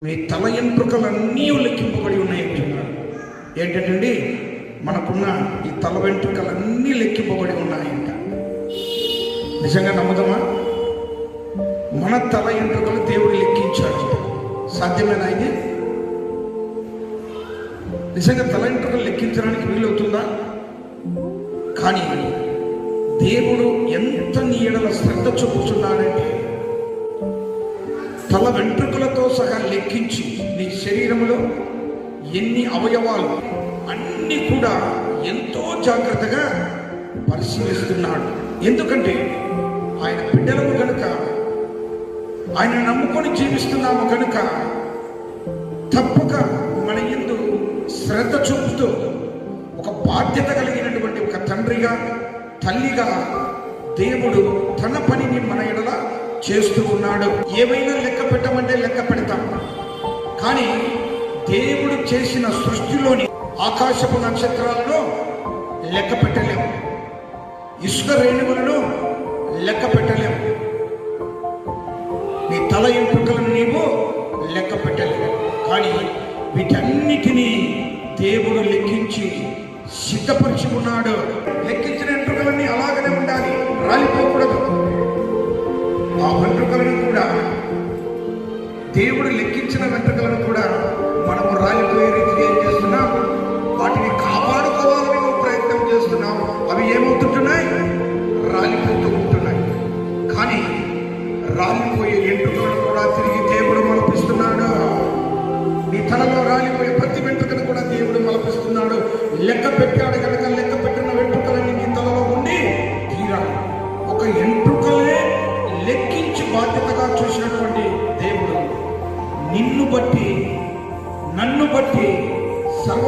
మీ తల వెంట్రుకలన్నీ లెక్కింపబడి ఉన్నాయని చెప్పారు. ఏంటంటే మనకున్న ఈ తల వెంట్రుకలన్నీ లెక్కింపబడి ఉన్నాయంట. నిజంగా నమ్ముదామా? మన తల వెంట్రుకలు దేవుడు లెక్కించాడు. సాధ్యమేనా ఇది? నిజంగా తల వెంట్రుకలు లెక్కించడానికి వీలవుతుందా? కానీ దేవుడు ఎంత నీ ఎడల శ్రద్ధ చూపుతున్నాడంటే తల వెంట్రుకలతో సహా లెక్కించి నీ శరీరంలో ఎన్ని అవయవాలు అన్నీ కూడా ఎంతో జాగ్రత్తగా పరిశీలిస్తున్నాడు. ఎందుకంటే ఆయన బిడ్డలము కనుక, ఆయన నమ్ముకొని జీవిస్తున్నాము కనుక తప్పక మన యందు శ్రద్ధ చూపుతూ ఒక బాధ్యత కలిగినటువంటి ఒక తండ్రిగా, తల్లిగా దేవుడు తన పనిని మన ఎడల చేస్తూ ఉన్నాడు. ఏవైనా లెక్క పెట్టమంటే లెక్క పెడతాం, కానీ దేవుడు చేసిన సృష్టిలోని ఆకాశపు నక్షత్రాలను లెక్క పెట్టలేము, ఇసుక రేణువులను లెక్క పెట్టలేము, నీ తల ఎంట్రుకలను నీవు లెక్క పెట్టలేము. కానీ వీటన్నిటినీ దేవుడు లెక్కించి సిద్ధపరిచి ఉన్నాడు. లెక్కించిన ఎంట్రుకలన్నీ అలాగనే ఉండాలి, రాలిపోకూడదు. ఆ వెంట్రుకలను కూడా, దేవుడు లెక్కించిన వెంట్రుకలను కూడా మనము రాలిపోయే రీతిగా ఏం చేస్తున్నాం? వాటిని కాపాడుకోవాలని ప్రయత్నం చేస్తున్నాం. అవి ఏమవుతుంటున్నాయి? రాలిపోతూ ఉంటున్నాయి. కానీ రాలిపోయే ఎంట్రుకలను కూడా తిరిగి దేవుడు మలపిస్తున్నాడు. నీ తలలో రాలిపోయే ప్రతి వెంట్రుకను కూడా దేవుడు మలపిస్తున్నాడు. లెక్క పెట్టాడు కనుక లెక్క పెట్టిన వెంట్రుకలని నీ తలలో ఉండి తీరాలి. ఒక ఎంట్రుకలే లెక్కించి బాధ్యతగా చూసినటువంటి దేవుడు నిన్ను బట్టి, నన్ను బట్టి సర్వ